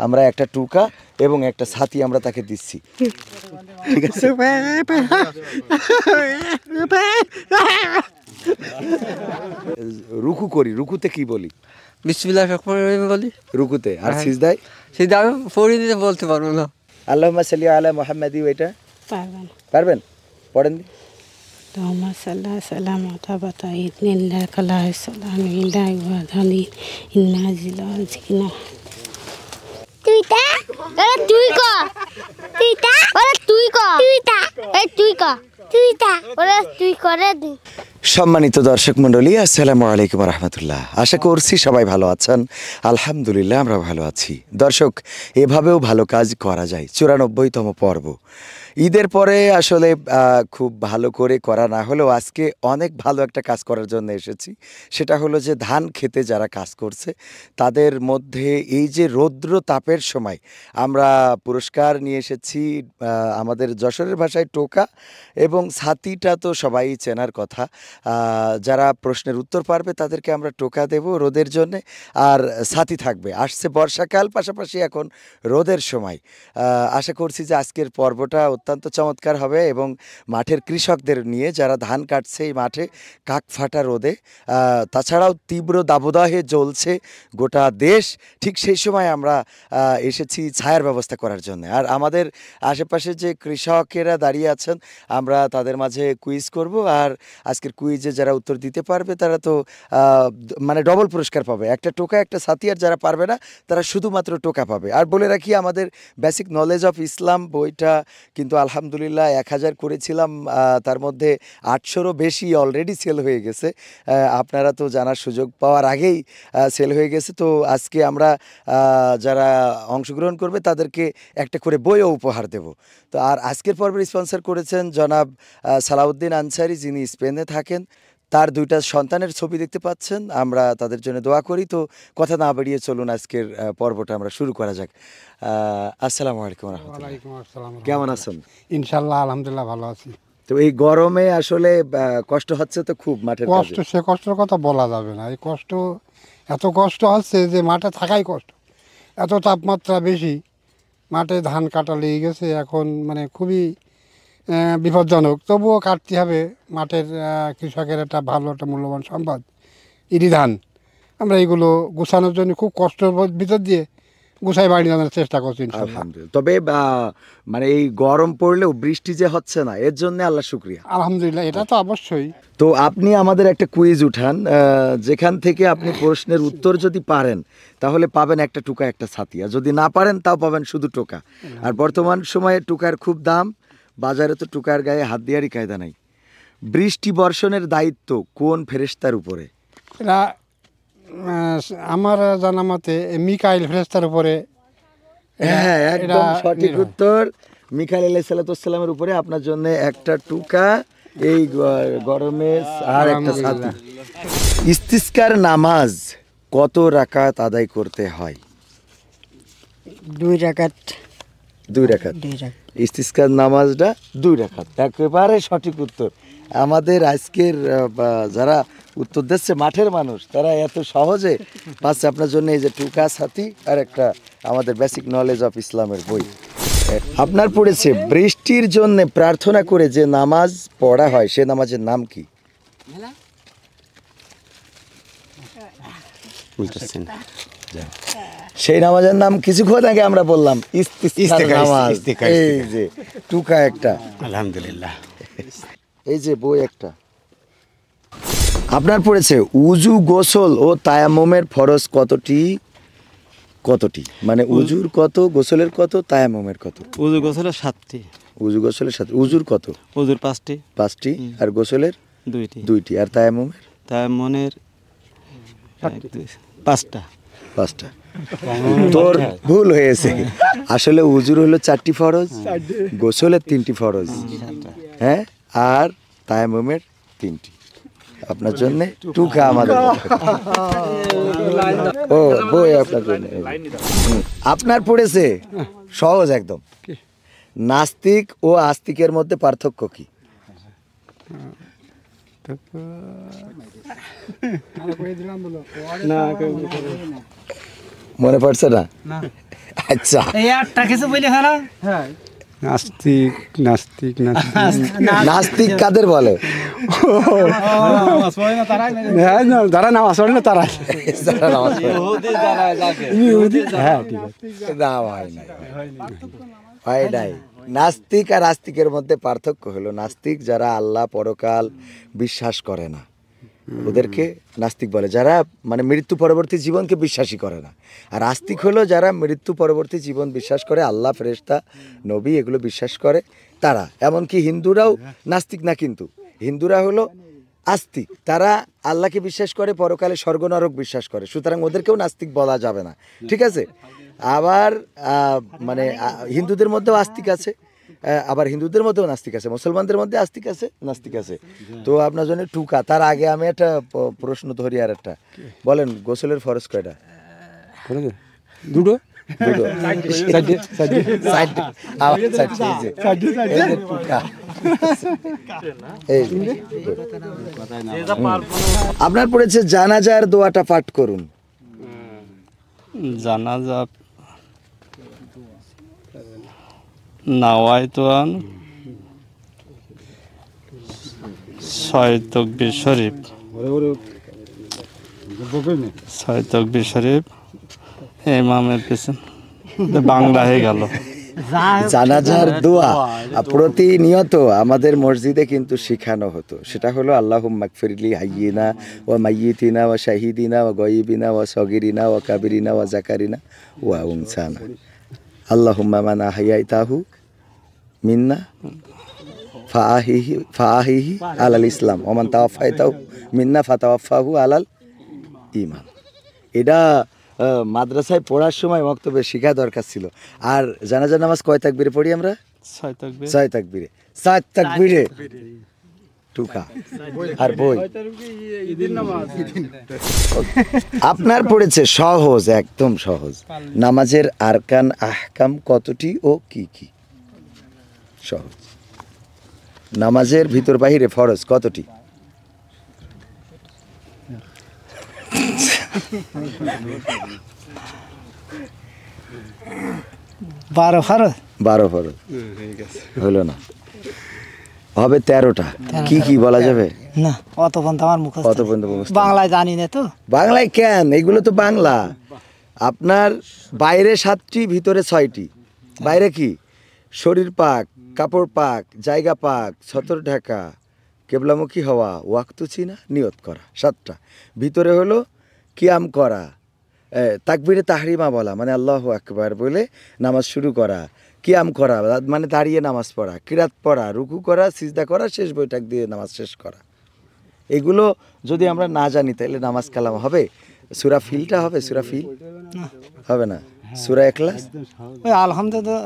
আমরা একটা টুকা এবং একটা ছাতি আমরা তাকে দিচ্ছি, ঠিক আছে? রুকু করি, রুকুতে কি বলি? বিসমিল্লাহির রহমানির রহিম বলি রুকুতে। আর সিজদায়? সেটা আমি পড়ে দিতে বলতে পারবো না। আল্লাহুম্মা সাল্লি আলা মুহাম্মাদি, এটা পারবেন পারবেন? পড়েন দি। اللهم صل وسلم وتابت إلا كلا السلام إلا وذني إنا زلزلنا তুইটা এ তুই ক তুইটা ওরে তুই ক তুইটা এ তুই ক তুইটা ওরে তুই করে দি। সম্মানিত দর্শক মণ্ডলী, আসসালামু আলাইকুম রহমতুল্লাহ। আশা করছি সবাই ভালো আছেন। আলহামদুলিল্লাহ আমরা ভালো আছি। দর্শক, এভাবেও ভালো কাজ করা যায়। 94তম পর্ব। ঈদের পরে আসলে খুব ভালো করে করা না হলেও আজকে অনেক ভালো একটা কাজ করার জন্য এসেছি। সেটা হলো যে ধান খেতে যারা কাজ করছে তাদের মধ্যে এই যে রৌদ্র তাপের সময় আমরা পুরস্কার নিয়ে এসেছি। আমাদের যশোরের ভাষায় টোকা এবং ছাতিটা তো সবাই চেনার কথা। যারা প্রশ্নের উত্তর পারবে তাদেরকে আমরা টোকা দেব রোদের জন্যে, আর ছাতি থাকবে। আসছে বর্ষাকাল, পাশাপাশি এখন রোদের সময়। আশা করছি যে আজকের পর্বটা অত্যন্ত চমৎকার হবে এবং মাঠের কৃষকদের নিয়ে যারা ধান কাটছে এই মাঠে কাক ফাটা রোদে, তাছাড়াও তীব্র দাবদাহে জ্বলছে গোটা দেশ, ঠিক সেই সময় আমরা এসেছি ছায়ার ব্যবস্থা করার জন্য। আর আমাদের আশেপাশে যে কৃষকেরা দাঁড়িয়ে আছেন আমরা তাদের মাঝে কুইজ করব, আর আজকের কুইজে যারা উত্তর দিতে পারবে তারা তো মানে ডবল পুরস্কার পাবে, একটা টোকা একটা ছাতি। আর যারা পারবে না তারা শুধুমাত্র টোকা পাবে। আর বলে রাখি, আমাদের বেসিক নলেজ অফ ইসলাম বইটা কিন্তু আলহামদুলিল্লাহ 1000 করেছিলাম, তার মধ্যে 800রও বেশি অলরেডি সেল হয়ে গেছে। আপনারা তো জানার সুযোগ পাওয়ার আগেই সেল হয়ে গেছে। তো আজকে আমরা যারা অংশগ্রহণ করবে তাদেরকে একটা করে বইও উপহার দেব। তো আর আজকের পর্বের স্পন্সর করেছেন জনাব সালাউদ্দিন আনসারি, যিনি স্পেনে থাকেন। তার 2টা সন্তানের ছবি দেখতে পাচ্ছেন, আমরা তাদের জন্য দোয়া করি। তো কথা না বাড়িয়ে চলুন আজকের পর্বটা আমরা শুরু করা যাক। আসসালামু আলাইকুম রাহমাতুল্লাহ। কেমন আছেন? ইনশাল্লাহ আলহামদুলিল্লাহ ভালো আছি। তো এই গরমে আসলে কষ্ট হচ্ছে তো খুব মাঠের কষ্ট, সে কষ্টের কথা বলা যাবে না। এই কষ্ট, এত কষ্ট হচ্ছে যে মাঠে থাকাই কষ্ট, এত তাপমাত্রা বেশি। মাঠে ধান কাটা লেগে গেছে এখন, মানে খুবই বিপজ্জনক। তবুও কাটতে হবে। মাঠের কৃষকের একটা ভালো একটা মূল্যবান সম্পদ ইরি ধান। আমরা এইগুলো গুছানোর জন্য খুব কষ্টের ভিতর দিয়ে গুছাই বাড়ি আনার চেষ্টা করছি আলহামদুলিল্লাহ। তবে মানে এই গরম পড়লেও বৃষ্টি যে হচ্ছে না, এর জন্য আল্লাহ শুকরিয়া। আলহামদুলিল্লাহ, এটা তো অবশ্যই। তো আপনি আমাদের একটা কুইজ উঠান, যেখান থেকে আপনি প্রশ্নের উত্তর যদি পারেন তাহলে পাবেন একটা টোকা একটা ছাতি, আর যদি না পারেন তাও পাবেন শুধু টোকা। আর বর্তমান সময়ে টোকার খুব দাম, বাজারে তো টোকার গায়ে হাত দেওয়ারই কায়দা নাই। বৃষ্টি বর্ষণের দায়িত্ব কোন ফেরেশতার উপরে? এরা আমার জানা মতে মিকাইল ফেরেশতার উপরে। হ্যাঁ, একদম সঠিক উত্তর। মিকাইল আলাইহিস সালামের উপরে। আপনার জন্য একটা টোকা এই গরমে আর একটা ছাতি। ইস্তিসকার নামাজ কত রাকাত আদায় করতে হয়? 2 রাকাত। 2 রাকাত। ইস্তিসকার নামাজটা 2 রাকাত, একেবারে সঠিক উত্তর। আমাদের আজকের যারা উত্তর দিচ্ছে মাঠের মানুষ, তারা এত সহজে পাচ্ছে। আপনার জন্য এই যে টোকা ছাতি আর একটা আমাদের বেসিক নলেজ অফ ইসলামের বই। আপনার পড়েছে বৃষ্টির জন্য প্রার্থনা করে যে নামাজ পড়া হয় সে নামাজের নাম কি? সেই নামাজের নাম কিছুক্ষণ আগে আমরা বললাম, ইস্তিসকার নামাজ। এই যে টোকা একটা, আলহামদুলিল্লাহ। এই যে বই একটা। আপনার পড়েছে উজু, গোসল ও তায়াম্মুমের ফরজ কতটি? কতটি মানে উজুর কত, গোসলের কত, তায়াম্মুমের কত? উজু গোসলের 7টি। উজু গোসলের 7। উজুর কত? উজুর 5টি। 5টি। আর গোসলের 2টি। 2টি। আর তায়াম্মুমের? তায়াম্মুমের 5টা। 5টা। তোর ভুল হয়েছে। আসলে উজুর হলো 4টি ফরজ, গোসলের 3টি ফরজ, হ্যাঁ, আর তায়াম্মুমের 3টি। আপনার জন্য টুকা আমাদের। ও বই আপনার জন্য। আপনার পড়েছে সহজ একদম, নাস্তিক ও আস্তিকের মধ্যে পার্থক্য কি? মনে পড়ছে না? আচ্ছা, নাস্তিক নাস্তিক নাস্তিক কাদের বলে? যারা নামাজ পড়ে না তারা। যারা নামাজ পড়ে। হ্যাঁ ঠিক আছে। না ভাই, নাই হয় নাই। নাস্তিক আর আস্তিকের মধ্যে পার্থক্য হলো, নাস্তিক যারা আল্লাহ পরকাল বিশ্বাস করে না, ওদেরকে নাস্তিক বলে। যারা মানে মৃত্যু পরবর্তী জীবনকে বিশ্বাসই করে না। আর আস্তিক হলো যারা মৃত্যু পরবর্তী জীবন বিশ্বাস করে, আল্লাহ, ফেরেশতা, নবী এগুলো বিশ্বাস করে তারা। এমনকি হিন্দুরাও নাস্তিক না, কিন্তু হিন্দুরা হলো আস্তিক। তারা আল্লাহকে বিশ্বাস করে, পরকালে স্বর্গ নরক বিশ্বাস করে, সুতরাং ওদেরকেও নাস্তিক বলা যাবে না, ঠিক আছে? আবার মানে হিন্দুদের মধ্যেও আস্তিক আছে, আবার হিন্দুদের মধ্যেও নাস্তিক আছে, মুসলমানদের মধ্যে আস্তিক আছে, নাস্তিক আছে। তো আপনার জন্য টুকা। তার আগে আমি একটা প্রশ্ন ধরি, আর একটা বলেন, গোসলের ফরজ কয়টা? দুটো। দুটো। আপনার পড়েছে জানাজার দোয়াটা পাঠ করুন। জানাজা নাওয়াইতুয়ান 6 তাকবীর শরীফ, 6 তাকবীর শরীফ ইমামের পিছন বাংলা হয়ে গেল। জানাজার দোয়া প্রতিনিয়ত আমাদের মসজিদে কিন্তু শেখানো হতো। সেটা হলো আল্লাহুম্মা গফিরলি হাইয়িনা ওয়া মাইয়িতিনা ওয়া শাহিদিনা ওয়া গায়িবিনা ওয়া সগিরিনা ওয়া কাবিরিনা ওয়া জাকারিনা ওয়া উনসানা। আল্লাহুম্মা মান আহইয়াইতাহু মিন্না ফাআহিহি আলাল ইসলাম ওয়া মান তাওয়াফাইতাহু মিন্না ফাতাওয়াফাহু আলাল ঈমান। এটা মাদ্রাসায় পড়ার সময় বক্তব্যে শেখা দরকার ছিল। আর জানাজার নামাজ কয় তাকবীরে পড়ি আমরা? 6 তাকবীর। 6 তাকবীরে। 7 তাকবীরে টুকা আর বই। আপনার পড়েছে সহজ, একদম সহজ, নামাজের আরকান আহকাম কতটি ও কি কি? সহজ। নামাজের ভিতর বাহিরে ফরজ কতটি? 12 ফরজ। 12 ফরজ হলো না, হবে 13টা। কি কি বলা যাবে? না, অত পর্যন্ত আমার মুখস্থ কত পর্যন্ত মুখস্থ? বাংলায় জানি না তো। বাংলায় কেন? এগুলো তো বাংলা। আপনার বাইরে 7টি, ভিতরে 6টি। বাইরে কি? শরীর পাক, কাপড় পাক, জায়গা পাক, ছতর ঢাকা, কেবলামুখী হওয়া, ওয়াক্ত চিনা, নিয়ত করা, 7টা। ভিতরে হলো কিয়াম করা, তাকবীরে তাহরিমা বলা মানে আল্লাহু আকবার বলে নামাজ শুরু করা, কিয়াম করা মানে দাঁড়িয়ে নামাজ পড়া, কিরাত পড়া, রুকু করা, সিজদা করা, শেষ বৈঠক দিয়ে নামাজ শেষ করা। এগুলো যদি আমরা না জানি তাহলে নামাজ কালাম হবে? সূরা ফিলটা হবে? সূরা ফিল হবে না। সূরা ইখলাস, ওই আলহামদুলিল্লাহ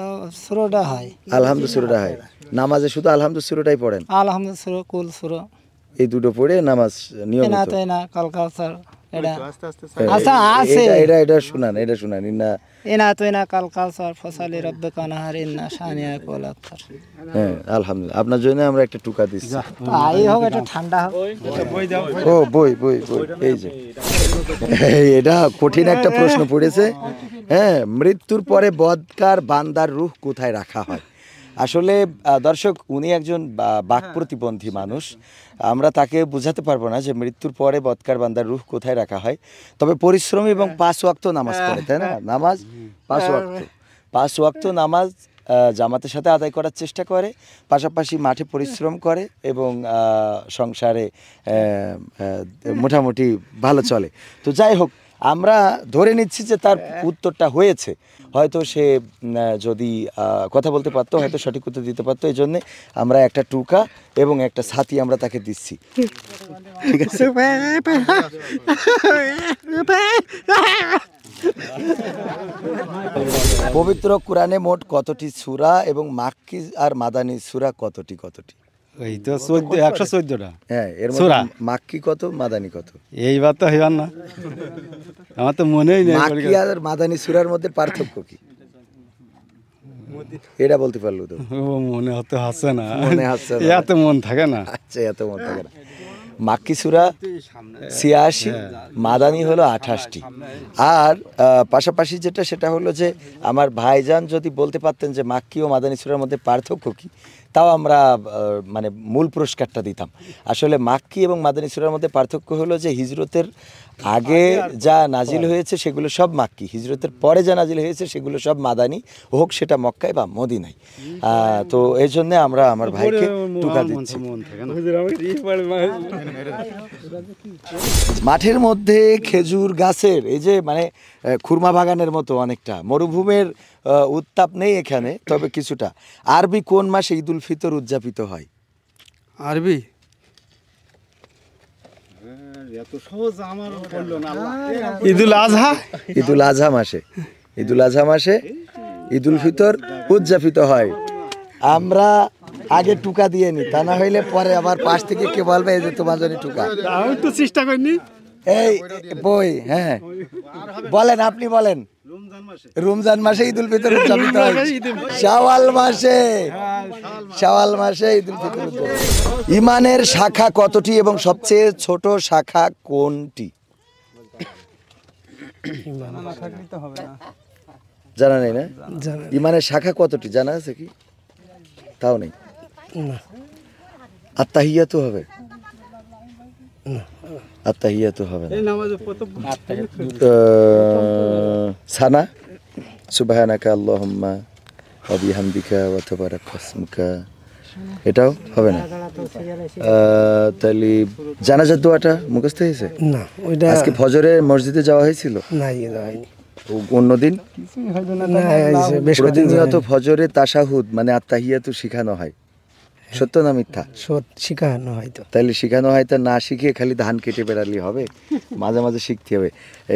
সূরাটা হয়। আলহামদু সূরাটা হয়। নামাজে শুধু আলহামদু সূরাটাই পড়েন? আলহামদুলিল্লাহ সূরা, কুল সূরা, এই দুটো পড়ে নামাজ নিয়মিত। না তো না কাল কাউসার এটা আচ্ছা আছে, এটা শুনান, এটা শুনান। ইন্না এনা তো না কাল কাউসার ফসালি রাব্বিকা নাহার ইন্না শানিয়া কুল আফতার। হ্যাঁ, আলহামদুলিল্লাহ। আপনার জন্য আমরা একটা টুকা দিচ্ছি। তাই হোক, এটা ঠান্ডা হোক। ও বই বই বই, এই যে এটা কঠিন একটা প্রশ্ন পড়েছে। হ্যাঁ, মৃত্যুর পরে বদকার বান্দার রূহ কোথায় রাখা হয়? আসলে দর্শক, উনি একজন বাক প্রতিবন্ধী মানুষ। আমরা তাকে বোঝাতে পারবো না যে মৃত্যুর পরে বদকার বান্দার রূহ কোথায় রাখা হয়। তবে পরিশ্রমী এবং 5 ওয়াক্ত নামাজ পড়ে, তাই না? নামাজ 5 ওয়াক্ত নামাজ জামাতের সাথে আদায় করার চেষ্টা করে, পাশাপাশি মাঠে পরিশ্রম করে এবং সংসারে মোটামুটি ভালো চলে। তো যাই হোক, আমরা ধরে নিচ্ছি যে তার উত্তরটা হয়েছে। হয়তো সে যদি কথা বলতে পারতো, হয়তো সঠিক উত্তর দিতে পারতো। এই জন্যে আমরা একটা টুকা এবং একটা ছাতি আমরা তাকে দিচ্ছি, ঠিক আছে? পবিত্র কোরআনে মোট কতটি সূরা এবং মাক্কি আর মাদানী সূরা কতটি? এই তো 114টা। হ্যাঁ, এর মধ্যে মাক্কি কত, মাদানী কত? এইবার তো হইবার না, আমার তো মনেই নেই। মাক্কি আর মাদানী সূরার মধ্যে পার্থক্য কি? এটা বলতে পারলো তো? মনে হতে হচ্ছে না, মনে হচ্ছে না। এত মন থাকে না। আচ্ছা, এত মন থাকে না। মাক্কি সূরা ৮৬, মাদানি হলো ২৮টি। আর পাশাপাশি যেটা সেটা হলো যে আমার ভাইজান যদি বলতে পারতেন যে মাক্কি ও মাদানি সূরার মধ্যে পার্থক্য কী, তাও আমরা মানে মূল পুরস্কারটা দিতাম। আসলে মাক্কি এবং মাদানি সূরার মধ্যে পার্থক্য হলো যে হিজরতের আগে যা নাজিল হয়েছে সেগুলো সব মাক্কি, হিজরতের পরে যা নাজিল হয়েছে সেগুলো সব মাদানি, হোক সেটা মক্কায় বা মদিনায়। তো এই জন্যে আমরা আমার ভাইকে টুকা দিচ্ছি। মাঠের মধ্যে খেজুর গাছের এই যে মানে খুরমা বাগানের মতো অনেকটা, মরুভূমির উত্তাপ নেই এখানে, তবে কিছুটা। আরবি কোন মাসে ঈদ উল ফিতর উদযাপিত হয়? আরবি ঈদুল আজহা। ঈদুল আজহা মাসে, ঈদুল আজহা মাসে ঈদ উল ফিতর উদযাপিত হয়। আমরা আগে টুকা দিয়ে নি, তা না হইলে পরে আবার পাশ থেকে কে বলবে এই যে তোমার জন্য টুকা। আমি তো চেষ্টা করিনি। এই বই, হ্যাঁ বলেন, আপনি বলেন। রমজান মাসে ঈদ উল ফিতর উদযাপিত হয়, শাওয়াল মাসে, শাওয়াল মাসে ঈদ উল ফিতর উদযাপিত। ইমানের শাখা কতটি এবং সবচেয়ে ছোট শাখা কোনটি? জানা নেই না? ইমানের শাখা কতটি জানা আছে কি? তাও নেই। আত্তাহিয়াতু হবে, আত্তাহিয়াতু হবে না। সানা সুবহানাকা আল্লাহুম্মা ওয়া বিহামদিকা ওয়া তাবারাক ইসমুকা, এটাও হবে না। তাহলে জানাজার দোয়াটা মুখস্থ হয়েছে না, ওইটা আজকে ফজরে মসজিদে যাওয়া হয়েছিল? নাই, হয়নি। অন্যদিন বৃহস্পতিদিন প্রতিনিয়ত ফজরে তাশাহুদ মানে আত্তাহিয়াতু শিখানো হয়, সত্য না মিথ্যা? শিখানো হয়তো। তাইলে শিখানো হয়, তা না শিখে খালি ধান কেটে বেড়ালি হবে? মাঝে মাঝে শিখতে হবে।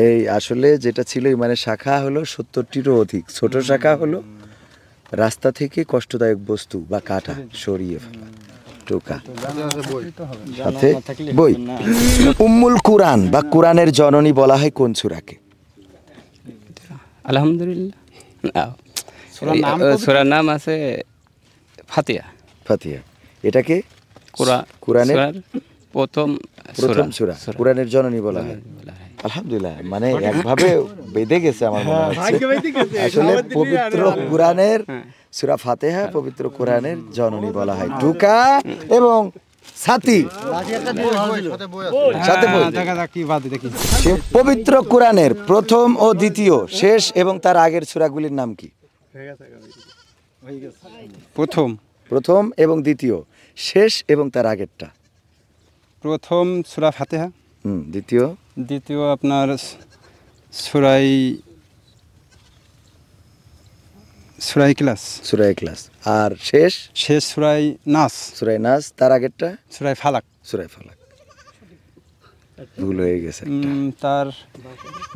এই আসলে যেটা ছিল মানে শাখা হলো ৭০টিরও অধিক। ছোট শাখা হলো রাস্তা থেকে কষ্টদায়ক বস্তু বা কাটা সরিয়ে ফেলা, টোকা। সাথে বই। উম্মুল কুরআন বা কুরআনের জননী বলা হয় কোন সূরাকে? আলহামদুলিল্লাহ, সূরার নাম আছে ফাতিহা। ফাতিহা। এটাকে কুরআনের প্রথম সূরা, কুরআনের জননী বলা হয়। আলহামদুলিল্লাহ, মানে একভাবে বেঁধে গেছে আমার মনে হচ্ছে। আসলে পবিত্র কুরআনের সূরা ফাতিহা পবিত্র কুরআনের জননী বলা হয়। টুকা এবং ছাতি সাথে বই। পবিত্র কুরআনের প্রথম ও দ্বিতীয়, শেষ এবং তার আগের সূরাগুলির নাম কি? প্রথম এবং দ্বিতীয়, শেষ এবং তার আগেরটা। প্রথম সূরা ফাতিহা, দ্বিতীয় আপনার সূরা ইখলাস, আর শেষ সূরা নাস, তার আগেরটা সূরা ফালাক। ভুল হয়ে গেছে, তার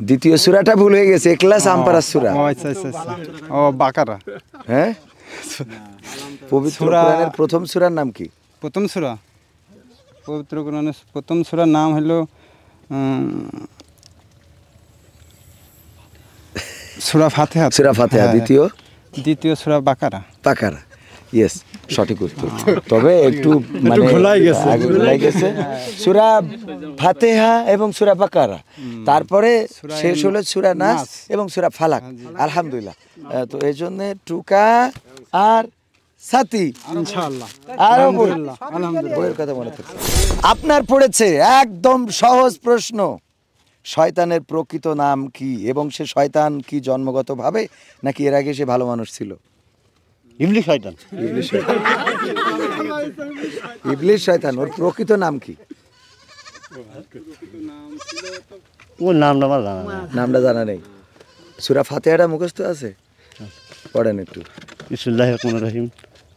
দ্বিতীয় সূরাটা ভুল হয়ে গেছে। ইখলাস আমপারা সূরা। ও বাকারা। হ্যাঁ, পবিত্র কুরআনের প্রথম সূরার নাম কি? প্রথম সূরা পবিত্র কুরআনের প্রথম সূরার নাম হলো সূরা ফাতিহা। দ্বিতীয় সূরা বাকারা। ইয়েস, সঠিক উত্তর। তবে একটু মানে ঘোলাই গেছে। সূরা ফাতিহা এবং সূরা বাকারা, তারপরে শেষ হলো সূরা নাস এবং সূরা ফালাক। আলহামদুলিল্লাহ। তো এই জন্য টুকা আর সাথী ইনশাআল্লাহ। আরো বইয়ের কথা মনে থাকছে। আপনার পড়েছে একদম সহজ প্রশ্ন, শয়তানের প্রকৃত নাম কি এবং সে শয়তান কি জন্মগতভাবে নাকি এর আগে সে ভালো মানুষ ছিল? ইবলিস শয়তান। ইবলিস শয়তান। ওর প্রকৃত নাম কি? ওর নামটা আমার জানা নেই। নামটা জানা নেই। সূরা ফাতিহাটা মুখস্থ আছে? পড়েন একটু। বিসমিল্লাহির রহমানির রহিম।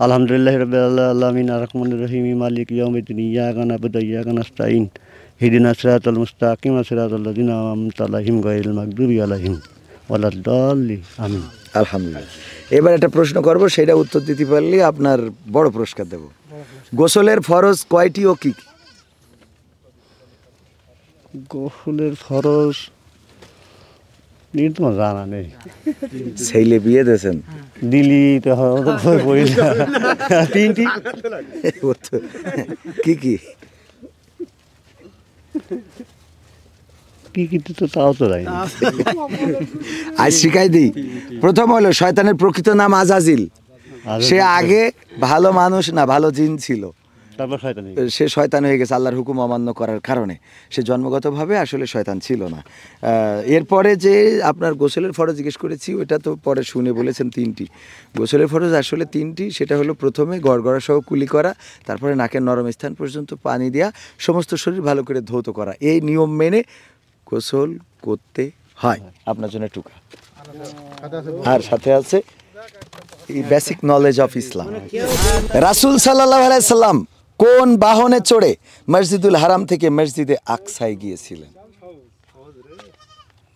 আলহামদুলিল্লাহি রাব্বিল আলামিন আর রহমানির রহিম মালিকি ইয়াউমিদ্দিন ইয়্যাকা না'বুদু ওয়া ইয়্যাকা নাস্তাঈন ইহদিনাস সিরাতাল মুস্তাকিম সিরাতাল লাযিনা আন'আমতা আলাইহিম গায়রিল মাগদুবি আলাইহিম ওয়ালাদ-দাল্লিন। আমিন। আলহামদুলিল্লাহ। এবার একটা প্রশ্ন করব, সেটা উত্তর দিতে পারলে আপনার বড় পুরস্কার দেব। গোসলের ফরজ কয়টি ও কি কি? গোসলের ফরজ তোমার জানা নেই। ছেলে বিয়ে দিয়েছেন? দিলি তো পড়ি না। তিনটি। কি কি? কি কিন্তু তো তাও তো জানি না। আজ শিখাই দিই। প্রথম হলো শয়তানের প্রকৃত নাম আজাজিল। সে আগে ভালো মানুষ না, ভালো জিন ছিল। তারপর শয়তানি। সে শয়তান হয়ে গেছে আল্লাহর হুকুম অমান্য করার কারণে। সে জন্মগতভাবে আসলে শয়তান ছিল না। এরপরে যে আপনার গোসলের ফরজ জিজ্ঞেস করেছি, ওটা তো পরে শুনে বলেছেন 3টি। গোসলের ফরজ আসলে 3টি। সেটা হলো প্রথমে গড়গড়া সহ কুলি করা, তারপরে নাকের নরম স্থান পর্যন্ত পানি দেওয়া, সমস্ত শরীর ভালো করে ধৌত করা। এই নিয়ম মেনে গোসল করতে হয়। আপনার জন্য টুকা আর সাথে আছে বেসিক নলেজ অফ ইসলাম। রাসূল সাল্লাল্লাহু আলাইহি সাল্লাম কোন বাহনে চড়ে মসজিদুল হারাম থেকে মসজিদে আকসায় গিয়েছিলেন?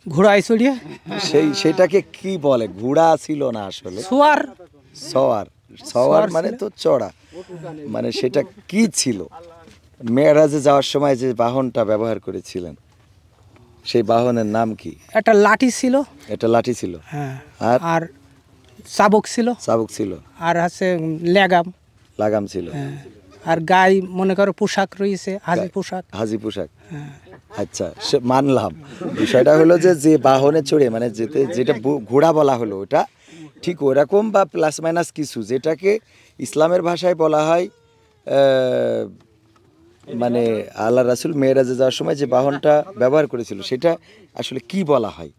ঘোড়ায় চড়িয়ে সেটাকে কি বলে? ঘোড়া ছিল না আসলে, সোয়ার সওয়ার মানে তো চড়া। মানে সেটা কি ছিল? মেরাজে যাওয়ার সময় যে বাহনটা ব্যবহার করেছিলেন সেই বাহনের নাম কি? একটা লাঠি ছিল, এটা লাঠি ছিল, হ্যাঁ, আর আর চাবুক ছিল, চাবুক ছিল, আর আছে লাগাম ছিল, আর গায়ে মনে করো পোশাক রয়েছে, হাজি পোশাক। আচ্ছা, মানলাম। বিষয়টা হলো যে যে বাহনে চড়ে মানে যেটা ঘোড়া বলা হলো ওটা ঠিক ওরকম বা প্লাস মাইনাস কিছু, যেটাকে ইসলামের ভাষায় বলা হয় মানে আল্লাহ রাসূল মেরাজে যাওয়ার সময় যে বাহনটা ব্যবহার করেছিল সেটা আসলে কি বলা হয়,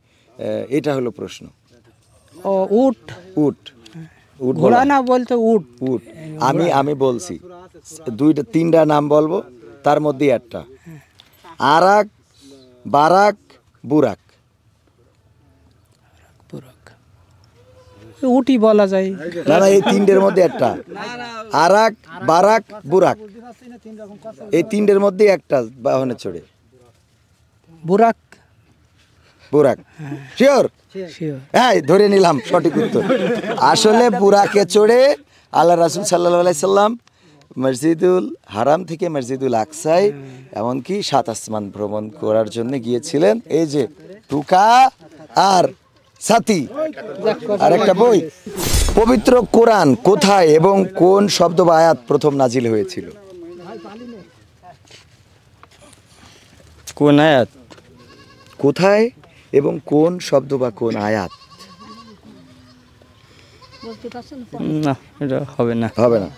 এটা হলো প্রশ্ন। ও উট, উট, উট ঘোড়া না বলতে উট। উট। আমি বলছি 2-3টা নাম বলবো, তার মধ্যে একটা আরাক, বারাক, বুরাক। উটি বলা যায় না, এই 3টের মধ্যে একটা আরাক, বারাক, বুরাক। এই 3টের মধ্যে একটা বাহনে চড়ে বুরাক। শিওর? হ্যাঁ, ধরে নিলাম সঠিক উত্তর। আসলে বুরাকে চড়ে আল্লাহ রাসূল সাল্লাল্লাহু আলাইহি সাল্লাম মসজিদুল হারাম থেকে মসজিদুল আকসায় এমনকি 7 আসমান ভ্রমণ করার জন্য গিয়েছিলেন। এই যে টুকা আর সাথী আর একটা বই। পবিত্র কোরআন কোথায় এবং কোন শব্দ বা আয়াত প্রথম নাজিল হয়েছিল? কোন আয়াত? কোথায় এবং কোন শব্দ বা কোন আয়াত? না, এটা হবে না।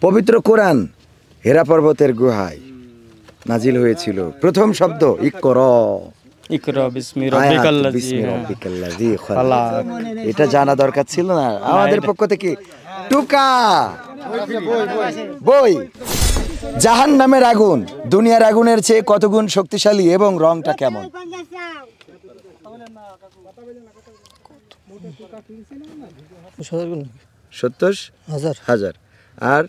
পবিত্র কোরআন হেরা পর্বতের গুহায় নাজিল হয়েছিল। প্রথম শব্দ ইকরা। ইকরা বিসমি রাব্বিকাল্লাযী খালাক। এটা জানা দরকার ছিল না আমাদের পক্ষ থেকে। টুকা বই। জাহান্নামের আগুন দুনিয়ার আগুনের চেয়ে কত গুণ শক্তিশালী এবং রংটা কেমন? 70,000। আর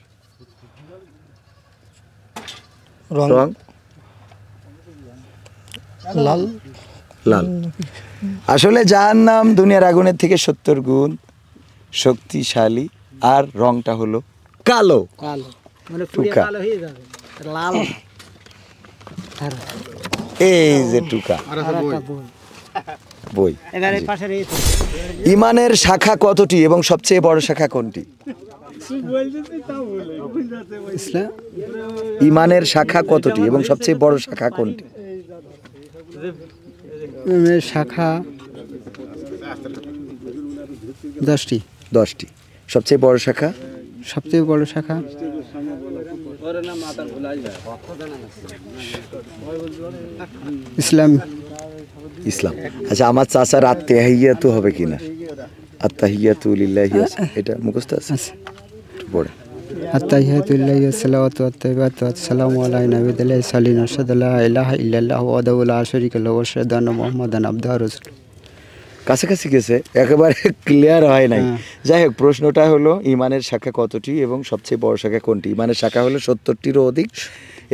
রং লাল। আসলে জাহান্নাম দুনিয়ার আগুনের থেকে 70 গুণ শক্তিশালী, আর রংটা হলো কালো। মানে টুকা। কালো হয়ে যাবে, লাল। এই যে টুকা বই। এবারে পাশে রয়েছে ইমানের শাখা কতটি এবং সবচেয়ে বড় শাখা কোনটি? ইমানের শাখা কতটি এবং সবচেয়ে বড় শাখা কোনটি? শাখা 10টি। 10টি। সবচেয়ে বড় শাখা? সবচেয়ে বড় শাখা ইসলাম। আচ্ছা, আমার চাচার আত্তাহিয়াতু হবে কিনা? আত্তাহিয়াতু লিল্লাহি, এটা মুখস্থ আছে? পড়ে। আত্তাহিয়াতু লিল্লাহি ওয়াসসালাওয়াতু ওয়াত-তাইয়্যিবাতু ওয়াসসালামু আলা নাবিয়িল সালিন আশহাদু লা ইলাহা ইল্লাল্লাহু ওয়াহদাহু লা শারীকা লাহু ওয়া আশহাদু আন্না মুহাম্মাদান আবদুহু ওয়া রাসূলুহু। কাছাকাছি গেছে, একেবারে ক্লিয়ার হয় নাই। যাই হোক, প্রশ্নটা হলো ইমানের শাখা কতটি এবং সবচেয়ে বড় শাখা কোনটি? ইমানের শাখা হলো 70টিরও অধিক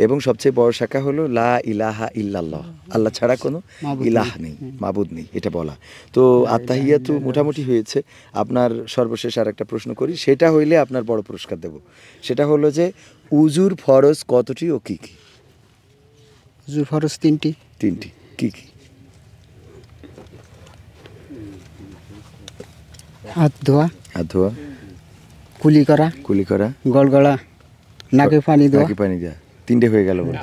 এবং সবচেয়ে বড় শাখা হলো লা ইলাহা ইল্লাল্লাহ, আল্লাহ ছাড়া কোনো ইলাহ নেই, মাবুদ নেই, এটা বলা। তো আত্তাহিয়াতু মোটামুটি হয়েছে। আপনার সর্বশেষ আর একটা প্রশ্ন করি, সেটা হইলে আপনার বড় পুরস্কার দেব। সেটা হলো যে উজুর ফরজ কতটি ও কি কি? উজুর ফরজ 3টি। 3টি। কি কি? হাত ধোয়া, কুলি করা, গলগলা, নাকে পানি দেওয়া। 3টে হয়ে গেল বলে।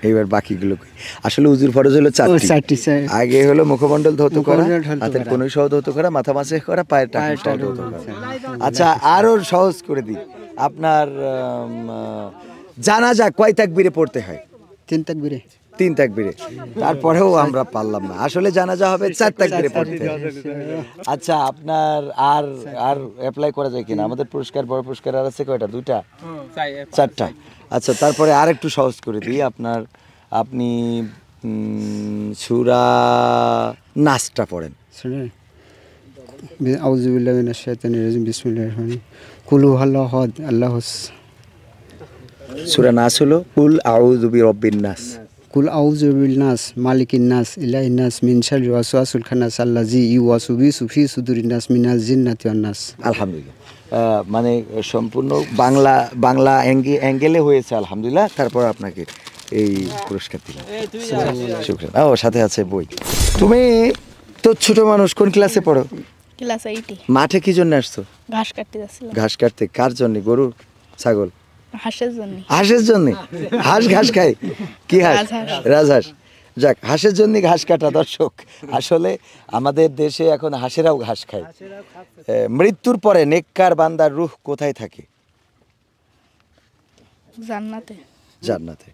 এইবার বাকিগুলো কই? আসলে উজুর ফরজ হলো ও চারটি। চারটি চাই। আগে হলো মুখমণ্ডল ধৌত করা, মুখমণ্ডল ধৌত হাতের করা। কনুই সহ ধৌত করা, মাথা মাসেহ করা, পায়ের টাকুন সহ টাকুন ধৌত করা। করা। আচ্ছা আরো সহজ করে দিই, আপনার জানাজা কয় তাকবীরে পড়তে হয়? 3 তাকবীরে। 3 তাকবীরে। তারপরেও আমরা পারলাম না, আসলে জানাজা হবে 4 তাকবীরে পড়তে হয়। আচ্ছা আপনার আর আর অ্যাপ্লাই করা যায় কিনা? আমাদের পুরস্কার, বড় পুরস্কার আর আছে কয়টা? 2টা? 4টা। আচ্ছা তারপরে আর একটু সহজ করে দিই, আপনি সূরা নাসটা পড়েন। শুনে আউযু বিল্লাহি মিনাশ শাইতানির রাজিম বিসমিল্লাহির রহমানির রহিম কুল হুয়াল্লাহু আহাদ আল্লাহুস সূরা নাস হলো কুল আউযু বিরাব্বিন নাস। কুল আউযু বিন্নাস মালিকিন নাস ইলাহিন নাস মিন শাররিল ওয়াসওয়াসিল খান্নাস আল্লাযী ইউওয়াসবিসু ফি সুদুরিন নাস মিনাল জিন্নাতি ওয়ান নাস। আলহামদুলিল্লাহ, মানে সম্পূর্ণ বাংলা অ্যাঙ্গেলে হয়েছে আলহামদুলিল্লাহ। তারপর আপনাকে এই পুরস্কার দিলাম, শুকরিয়া। ও সাথে আছে বই। তুমি তো ছোট মানুষ, কোন ক্লাসে পড়ো? ক্লাস 8 মাঠে কি জন্য আসছো? ঘাস কাটতে যাচ্ছিলাম। ঘাস কাটতে? কার জন্য? গরু, ছাগল? হাঁসের জন্য। হাঁসের জন্য? হাঁস ঘাস খায়? কি হাঁস? রাজহাঁস। রাজহাঁস। যাক, হাঁসের জন্য ঘাস কাটা। দর্শক, আসলে আমাদের দেশে এখন হাঁসেরাও ঘাস খায়। মৃত্যুর পরে নেককার বান্দার রূহ কোথায় থাকে? জান্নাতে। জান্নাতে।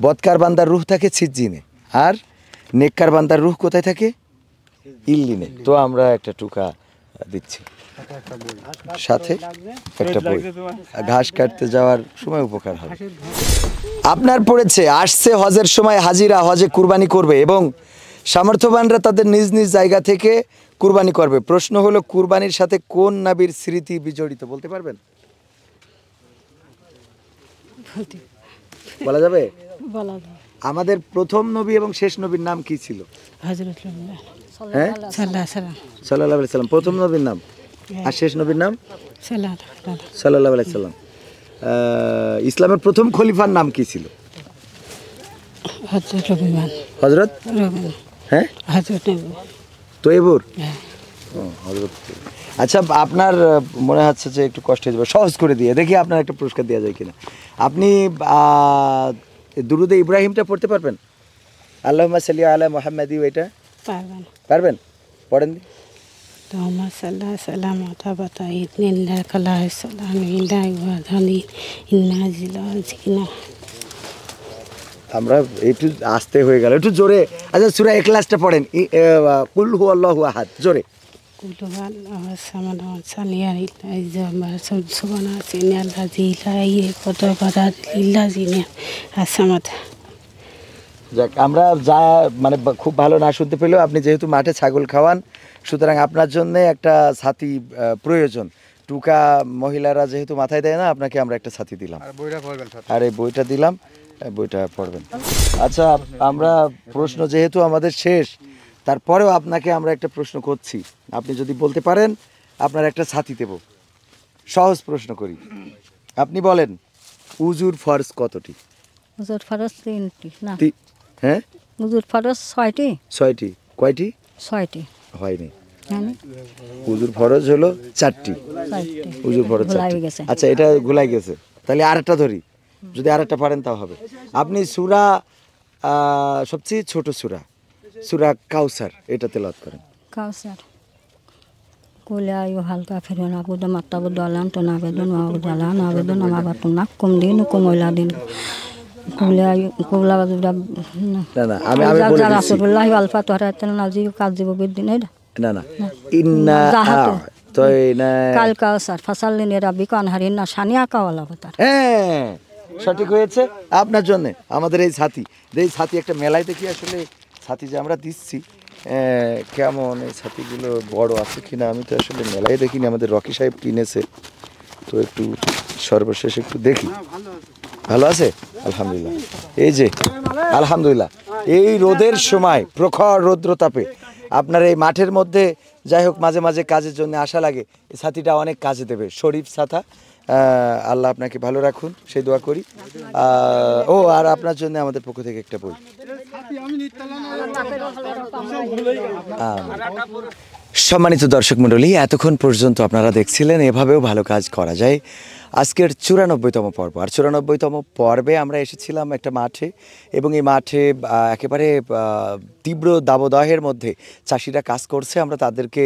বদকার বান্দার রূহ থাকে সিজ্জিনে, আর নেককার বান্দার রূহ কোথায় থাকে? ইল্লিনে। তো আমরা একটা টুকা দিচ্ছি, সাথে একটা বই। ঘাস কাটতে যাওয়ার সময় উপকার হবে। আপনার পড়েছে আসছে হজের সময় হাজিরা হজে কুরবানি করবে এবং সামর্থ্যবানরা তাদের নিজ নিজ জায়গা থেকে কুরবানি করবে। প্রশ্ন হলো কুরবানির সাথে কোন নবীর স্মৃতি বিজড়িত? বলতে পারবেন? বলা যাবে? আমাদের প্রথম নবী এবং শেষ নবীর নাম কি ছিল? হ্যাঁ, সাল্লাল্লাহু আলাইহি সাল্লাম প্রথম নবীর নাম, আর শেষ নবীর নাম সাল্লাল্লাহু আলাইহি সাল্লাম। ইসলামের প্রথম খলিফার নাম কি ছিল? হযরত হ্যাঁ তৈবুর। হযরত। আচ্ছা আপনার মনে হচ্ছে যে একটু কষ্ট হয়ে যাবে, সহজ করে দিয়ে দেখি আপনার একটা পুরস্কার দেওয়া যায় কিনা। আপনি দুরুদে ইব্রাহিমটা পড়তে পারবেন? আল্লাহুম্মা সাল্লি আলা মুহাম্মাদি, এটা পারবেন? পড়েন। اللهم صل وسلم وتبارك إنك لا السلام إلا وذني إن زلزلنا। আমরা একটু আস্তে হয়ে গেল, একটু জোরে। আচ্ছা সূরা ইখলাসটা পড়েন, কুল হুয়াল্লাহু আহাদ, জোরে। কুল হুয়াল্লাহু সামাদ সালিয়া ইল্লা সুবহানা সিনাল্লাযী লা ইয়াকুতু ইল্লাযিনা আসামাদ। যাক, আমরা যা মানে খুব ভালো না শুনতে পেলেও আপনি যেহেতু মাঠে ছাগল খাওয়ান, সুতরাং আপনার জন্য একটা ছাতি প্রয়োজন। টুকা মহিলারা যেহেতু মাথায় দেয় না, আপনাকে আমরা একটা ছাতি দিলাম, আর এই বইটা দিলাম, বইটা পড়বেন। আচ্ছা আমরা প্রশ্ন যেহেতু আমাদের শেষ, তারপরেও আপনাকে আমরা একটা প্রশ্ন করছি, আপনি যদি বলতে পারেন আপনার একটা ছাতি দেব। সহজ প্রশ্ন করি, আপনি বলেন উজুর ফরজ কতটি? উজুর ফরজ 3টি না? হ্যাঁ, উজুর ফরজ 6টি। 6টি? কয়টি? 6টি হয়নি। মানে উজুর ফরজ হলো 4টি। উজুর ফরজ 4টি। আচ্ছা এটা ভুলাই গেছে, তাহলে আরেকটা ধরি, যদি আরেকটা পারেন তাও হবে। আপনি সূরা সবচেয়ে ছোট সূরা কাউসার, এটা তেলাওয়াত করেন। কাউসার কুলা আইয়ুহাল কাফিরুন আবুদু মাত্তাবুদু আলাম তুনাবেদুন ওয়াবুদালান আবেদুন আমাবাতুন নাকুম দিনুকুম ওয়ালা দিন কুলা কুলা না না, আমি বলে দিচ্ছি। রাসূলুল্লাহ ওয়াল ফাতহারাতুন নাজি কাযিবু বিদ্দিন। না না, ইন্না আ'তাইনা কাল কাউসার ফাসাল্লিনি রাব্বিকা আনহারিন না সানিয়া কাওয়ালা বাতার। হ্যাঁ সঠিক হয়েছে আপনার জন্য। আমাদের এই ছাতি একটা মেলায় দেখি, আসলে ছাতি যে আমরা দিচ্ছি কেমন, এই ছাতিগুলো বড় আছে কিনা আমি তো আসলে মেলায় দেখিনি, আমাদের রকি সাহেব কিনেছে, তো একটু সর্বশেষ একটু দেখি। ভালো আছে আলহামদুলিল্লাহ। এই যে আলহামদুলিল্লাহ, এই রোদের সময়, প্রখর রৌদ্রতাপে আপনার এই মাঠের মধ্যে, যাই হোক মাঝে মাঝে কাজের জন্য আসা লাগে, এই ছাতিটা অনেক কাজে দেবে। শরীফ ছাতা, আল্লাহ আপনাকে ভালো রাখুন সেই দোয়া করি। ও আর আপনার জন্য আমাদের পক্ষ থেকে একটা বই। সম্মানিত দর্শক মণ্ডলী, এতক্ষণ পর্যন্ত আপনারা দেখছিলেন এভাবেও ভালো কাজ করা যায়। আজকের 94তম পর্ব। আর 94তম পর্বে আমরা এসেছিলাম একটা মাঠে, এবং এই মাঠে একেবারে তীব্র দাবদাহের মধ্যে চাষিরা কাজ করছে। আমরা তাদেরকে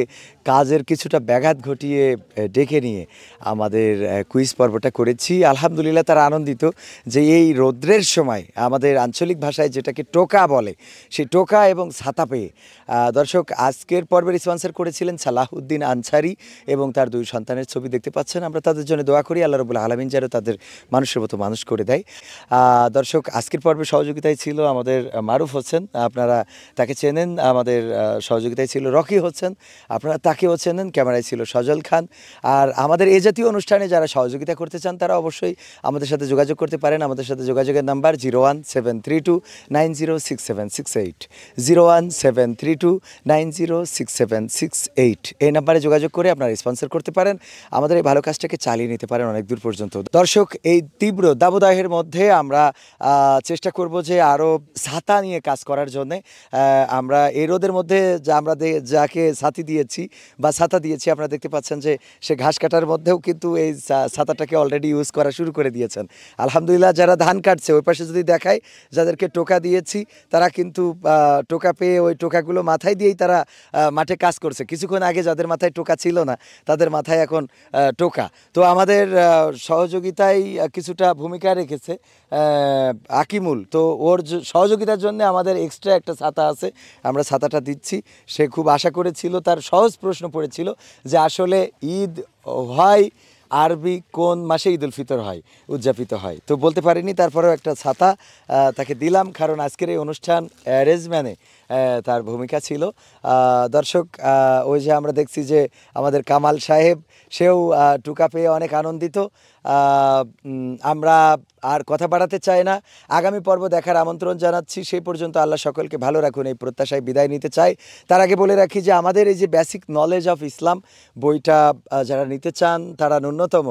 কাজের কিছুটা ব্যাঘাত ঘটিয়ে ডেকে নিয়ে আমাদের কুইজ পর্বটা করেছি। আলহামদুলিল্লাহ তারা আনন্দিত যে এই রৌদ্রের সময় আমাদের আঞ্চলিক ভাষায় যেটাকে টোকা বলে, সেই টোকা এবং ছাতা পেয়ে। দর্শক, আজকের পর্বের স্পন্সর করেছিলেন সালাহউদ্দিন আনসারি এবং তার 2 সন্তানের ছবি দেখতে পাচ্ছেন। আমরা তাদের জন্য দোয়া করি আল্লাহ রাব্বুল আলামিন যেন তাদের মানুষের মতো মানুষ করে দেয়। দর্শক, আজকের পর্বে সহযোগিতায় ছিল আমাদের মারুফ হোসেন, আপনারা তাকে চেনেন। আমাদের সহযোগিতায় ছিল রকি হোসেন, আপনারা তাকেও চেনেন। ক্যামেরায় ছিল সজল খান। আর আমাদের এই জাতীয় অনুষ্ঠানে যারা সহযোগিতা করতে চান তারা অবশ্যই আমাদের সাথে যোগাযোগ করতে পারেন। আমাদের সাথে যোগাযোগের নাম্বার 01732906768, 01732906768। এই নাম্বারে যোগাযোগ করে আপনারা স্পন্সর করতে পারেন, আমাদের এই ভালো কাজটাকে চালিয়ে নিতে পারেন অনেক দূর পর্যন্ত। দর্শক, এই তীব্র দাবদাহের মধ্যে আমরা চেষ্টা করব যে আরও ছাতা নিয়ে কাজ করার জন্যে। আমরা এই রোদের মধ্যে আমরা যাকে ছাতি দিয়েছি বা ছাতা দিয়েছি, আপনারা দেখতে পাচ্ছেন যে সে ঘাস কাটার মধ্যেও কিন্তু এই ছাতাটাকে অলরেডি ইউজ করা শুরু করে দিয়েছেন। আলহামদুলিল্লাহ, যারা ধান কাটছে ওই পাশে যদি দেখায়, যাদেরকে টোকা দিয়েছি তারা কিন্তু টোকা পেয়ে ওই টোকাগুলো মাথায় দিয়েই তারা মাঠে কাজ করছে। কিছুক্ষণ আগে যাদের মাথায় টোকা ছিল না তাদের মাথায় এখন টোকা। তো আমাদের সহযোগিতায় কিছুটা ভূমিকা রেখেছে আকিমুল। তো ওর সহযোগিতার জন্য আমাদের এক্সট্রা একটা ছাতা আছে, আমরা ছাতাটা দিচ্ছি। সে খুব আশা করেছিল, তার সহজ প্রশ্ন পড়েছিল যে আসলে ঈদ হয় আরবি কোন মাসে ঈদ উল ফিতর হয়, উদযাপিত হয়। তো বলতে পারিনি, তারপরেও একটা ছাতা তাকে দিলাম, কারণ আজকের এই অনুষ্ঠান অ্যারেঞ্জম্যানে তার ভূমিকা ছিল। দর্শক, ওই যে আমরা দেখছি যে আমাদের কামাল সাহেব, সেও টুকা পেয়ে অনেক আনন্দিত। আমরা আর কথা বাড়াতে চাই না, আগামী পর্ব দেখার আমন্ত্রণ জানাচ্ছি। সেই পর্যন্ত আল্লাহ সকলকে ভালো রাখুন, এই প্রত্যাশায় বিদায় নিতে চাই। তার আগে বলে রাখি যে আমাদের এই যে বেসিক নলেজ অফ ইসলাম বইটা যারা নিতে চান তারা ন্যূনতম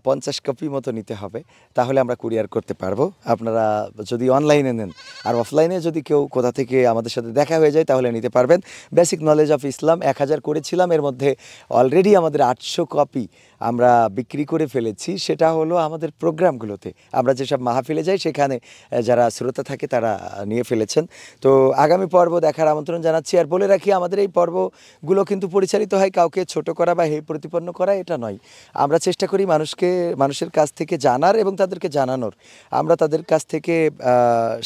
50 কপি মতো নিতে হবে, তাহলে আমরা কুরিয়ার করতে পারবো। আপনারা যদি অনলাইনে নেন আর অফলাইনে যদি কেউ কোথা থেকে আমাদের সাথে দেখা হয়ে যায় তাহলে নিতে পারবেন। বেসিক নলেজ অফ ইসলাম 1000 করেছিলাম, এর মধ্যে অলরেডি আমাদের 800 কপি আমরা বিক্রি করে ফেলেছি। সেটা হলো আমাদের প্রোগ্রামগুলোতে, আমরা যেসব মাহফিলে যাই সেখানে যারা শ্রোতা থাকে তারা নিয়ে ফেলেছেন। তো আগামী পর্ব দেখার আমন্ত্রণ জানাচ্ছি। আর বলে রাখি, আমাদের এই পর্বগুলো কিন্তু পরিচালিত হয় কাউকে ছোট করা বা হেয় প্রতিপন্ন করা, এটা নয়। আমরা চেষ্টা করি মানুষের কাছ থেকে জানার এবং তাদেরকে জানানোর। আমরা তাদের কাছ থেকে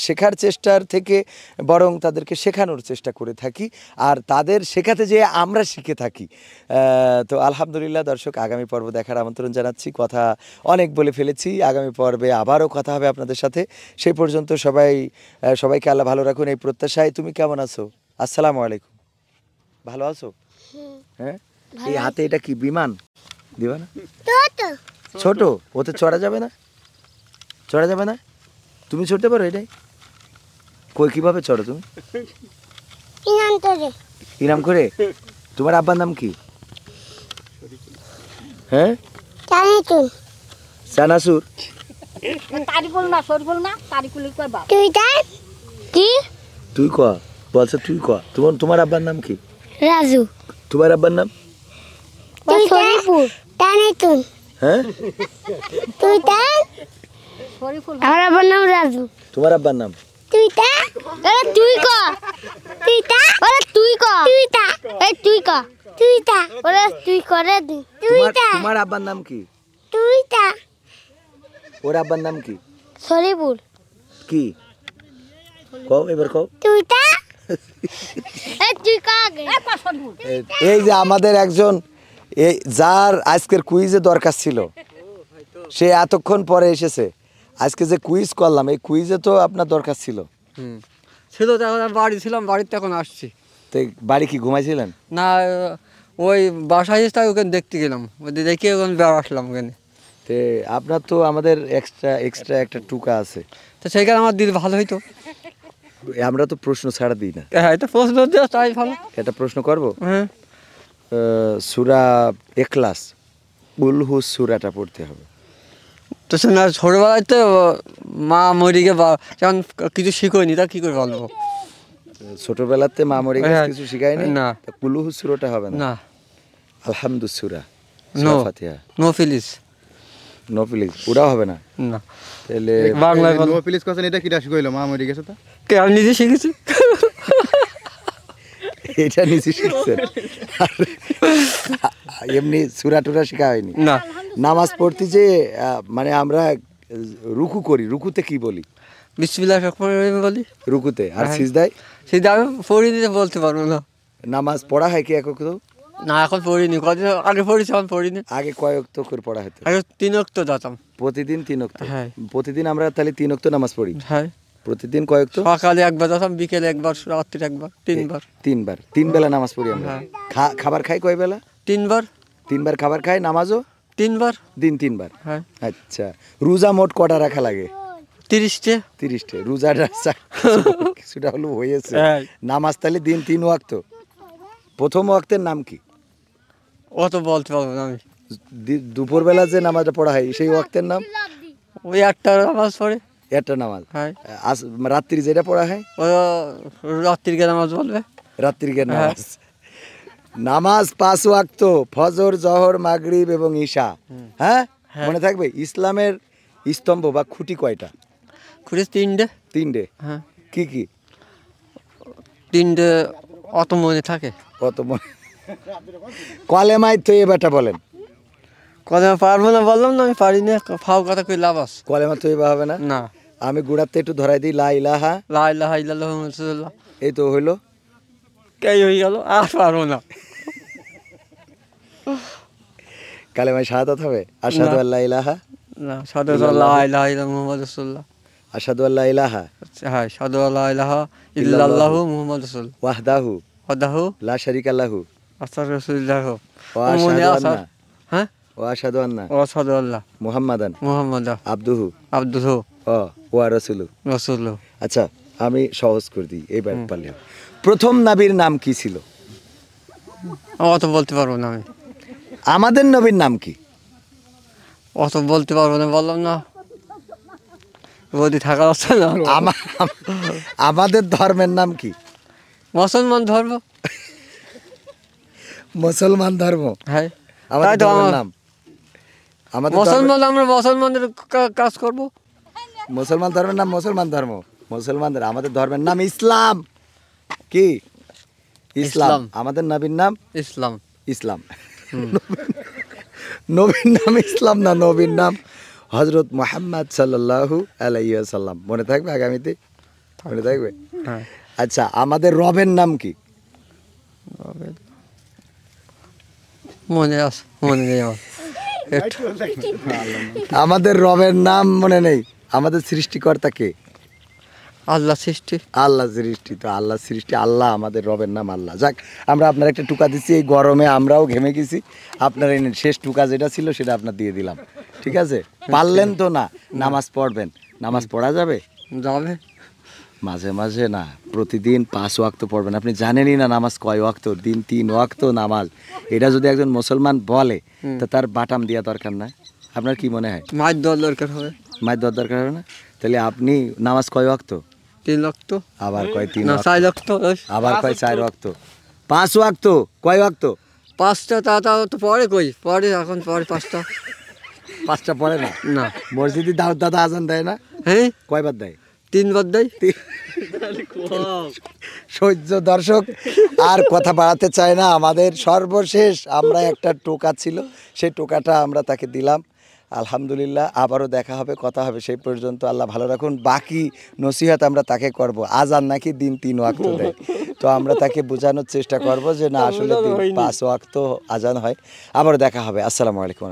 শেখার চেষ্টার থেকে বরং তাদেরকে শেখানোর চেষ্টা করে থাকি, আর তাদের শেখাতে যেয়ে আমরা শিখে থাকি। তো আলহামদুলিল্লাহ দর্শক, আগামী পর্ব দেখার আমন্ত্রণ জানাচ্ছি। কথা অনেক বলে ফেলেছি, আগামী পর্বে আবারও কথা হবে আপনাদের সাথে। সেই পর্যন্ত সবাইকে আল্লাহ ভালো রাখুন, এই প্রত্যাশায়। তুমি কেমন আছো? আসসালামু আলাইকুম। ভালো আছো? হ্যাঁ। এই হাতে এটা কি বিমান দিবা না? ছোট, ওতে চড়া যাবে না? চড়া যাবে না? তুমি চড়তে পারো এটাই? কই কিভাবে চড়ো তুমি? ইনাম করে। তোমার আব্বার নাম কি? হ্যাঁ, সানাসুর। তুই ক বলছো, তুই ক তোমার আব্বার নাম কি? রাজু। তোমার আব্বার নাম? হ্যাঁ, আমার আব্বার নাম রাজু। তোমার আব্বার নাম? তুই ক। তোমার আব্বার নাম কি? ওর আব্বার নাম কি? শরীফুল। কি কও এবার কও। এই যে আমাদের একজন, যার আজকের কুইজে দরকার ছিল, সে এতক্ষণ পরে এসেছে। আজকে যে কুইজ করলাম, এই কুইজে তো আপনার দরকার ছিল। ছিল তো, এখন বাড়ি ছিলাম, বাড়িতে এখন আসছি। তো বাড়ি কি ঘুমাইছিলেন? না, ওই বাসায় তাই ওখানে দেখতে গেলাম, দেখে ওখানে বেড়া আসলাম ওখানে। তো আপনার তো আমাদের এক্সট্রা একটা টুকা আছে, তো সেইখানে আমার দিল ভালো হইতো। আমরা তো প্রশ্ন ছাড়া দিই না। হ্যাঁ, এটা প্রশ্ন দেওয়া তাই ভালো। এটা প্রশ্ন করবো। হ্যাঁ, সূরা ইখলাস উলহু সূরাটা পড়তে হবে। তো সে না, ছোটবেলায় তো মা মরে গিয়ে যখন কিছু শিখোয়নি, তা কি করে বলবো? ছোটবেলাতে মা মরে গেছে, কিছু শিখায়নি না। কুলহু সূরাটা হবে না। না, আলহামদু সূরা, নো ফাতিহা, নো ফিলিস। নো প্লিজ ওটাও হবে না না তাহলে বাংলায় বল নো প্লিজ কথা এটা কিটা শিখাইলো মা মরে গেছে তা কে আমি নিজে শিখেছি এটা নিজে শিখছেন এমনি সূরা টুরা শেখা হয়নি না নামাজ পড়তে যে মানে আমরা রুকু করি রুকুতে কি বলি বিসমিল্লাহির রহমানির রহিম বলি রুকুতে আর সিজদায় সেটা আমি পড়ি দিতে বলতে পারবো না নামাজ পড়া হয় কি একক তো না এখন পড়িনি কদিন আগে পড়েছি এখন পড়িনি আগে কয় ওয়াক্ত করে পড়া হতো আগে 3 ওয়াক্ত যেতাম প্রতিদিন 3 ওয়াক্ত হ্যাঁ প্রতিদিন আমরা তাহলে 3 ওয়াক্ত নামাজ পড়ি হ্যাঁ প্রতিদিন কয় ওয়াক্ত সকালে একবার যেতাম বিকেলে একবার রাত্রে একবার তিনবার তিন বেলা নামাজ পড়ি আমরা খাবার খাই কয় বেলা তিনবার খাবার খাই নামাজও দিন 3 বার হ্যাঁ আচ্ছা রোজা মোট কটা রাখা লাগে 30 রোজাটা কিছুটা হলো হয়েছে নামাজ তাহলে দিন 3 ওয়াক্ত প্রথম ওয়াক্তের নাম কি অত বলতে পারবো না আমি দুপুরবেলা যে নামাজটা পড়া হয় সেই ওয়াক্তের নাম ওই একটা নামাজ পড়ে একটা নামাজ হ্যাঁ রাত্রি যেটা পড়া হয় ও রাত্রির নামাজ বলবে রাত্রির নামাজ নামাজ 5 ওয়াক্ত ফজর জোহর মাগরিব এবং ঈশা হ্যাঁ মনে থাকবে ইসলামের স্তম্ভ বা খুঁটি কয়টা খুঁটি 3টে হ্যাঁ কি কি 3টে অত মনে থাকে অত মনে কলেমায় তো এবারটা বলেন কলেমা পারবো না বললাম না আমি পারি না ফাও কথা কই লাভ আছে কলেমা তো এবার হবে না না আমি গুড়াতে একটু ধরাই দিই লা ইলাহা ইল্লাল্লাহু মুহাম্মাদুর রাসূলুল্লাহ এই তো হইলো কে হয়ে গেল আর পারবো না কালেমায় শাহাদাত হবে আশহাদু আল্লা ইলাহা না শাহাদু আল্লা ইলাহা ইল্লাল্লাহু মুহাম্মাদুর রাসূলুল্লাহ আশহাদু আল্লা ইলাহা হ্যাঁ শাহাদু আল্লা ইলাহা ইল্লাল্লাহু মুহাম্মাদুর রাসূল ওয়াহদাহু লা শারীকা লাহু আসার রাসূলুল্লাহ ওয়া আশহাদু আন্না হ্যাঁ ওয়া আশহাদু আন্না আল্লাহ মুহাম্মাদান আবদুহু ওয়া রাসূলু আচ্ছা আমি সহজ করে দিই এবার পারলে প্রথম নবীর নাম কি ছিল অত বলতে পারবো না আমি আমাদের নবীর নাম কি অত বলতে পারবো না বললাম না বদি থাকা যাচ্ছে না আমাদের ধর্মের নাম কি মুসলমান ধর্ম হ্যাঁ আমাদের ধর্মের নাম আমাদের মুসলমান আমরা মুসলমানদের কাজ করব মুসলমান ধর্মের নাম মুসলমান ধর্ম মুসলমানদের আমাদের ধর্মের নাম ইসলাম কি ইসলাম আমাদের নবীর নাম ইসলাম নবীর নাম ইসলাম না নবীর নাম হযরত মুহাম্মদ সাল্লাল্লাহু আলাইহি ওয়াসাল্লাম মনে থাকবে আগামীতে মনে থাকবে আচ্ছা আমাদের রবের নাম কি মনে নেই আমাদের রবের নাম মনে নেই আমাদের সৃষ্টিকর্তা কে আল্লাহ সৃষ্টি তো আল্লাহ সৃষ্টি আল্লাহ আমাদের রবের নাম আল্লাহ যাক আমরা আপনার একটা টুকা দিচ্ছি এই গরমে আমরাও ঘেমে গেছি আপনার এই শেষ টুকা যেটা ছিল সেটা আপনার দিয়ে দিলাম ঠিক আছে পারলেন তো না নামাজ পড়বেন নামাজ পড়া যাবে মাঝে মাঝে না প্রতিদিন 5 ওয়াক্ত পড়বেন আপনি জানেনই না নামাজ কয় ওয়াক্ত দিন 3 ওয়াক্ত নামাজ এটা যদি একজন মুসলমান বলে তো তার বাটাম দেওয়া দরকার না আপনার কি মনে হয় মায়ের দেওয়ার দরকার হবে না তাহলে আপনি নামাজ কয় ওয়াক্ত 3 ওয়াক্ত আবার কয় 3 না 4 ওয়াক্ত আবার কয় 4 ওয়াক্ত 5 ওয়াক্ত কয় ওয়াক্ত 5টা তা তো পরে কই পরে এখন পরে 5টা পড়ে না মসজিদে দাউদ দাদা আজান দেয় না হ্যাঁ কয়বার দেয় 3 বার দেয় সহ্য দর্শক আর কথা বাড়াতে চাই না আমাদের সর্বশেষ আমরা একটা টোকা ছিল সেই টোকাটা আমরা তাকে দিলাম আলহামদুলিল্লাহ আবারও দেখা হবে কথা হবে সেই পর্যন্ত আল্লাহ ভালো রাখুন বাকি নসিহত আমরা তাকে করব আজান নাকি দিন 3 ওয়াক্ত দেয় তো আমরা তাকে বোঝানোর চেষ্টা করব যে না আসলে 5 ওয়াক্ত আজান হয় আবারও দেখা হবে আসসালামু আলাইকুম।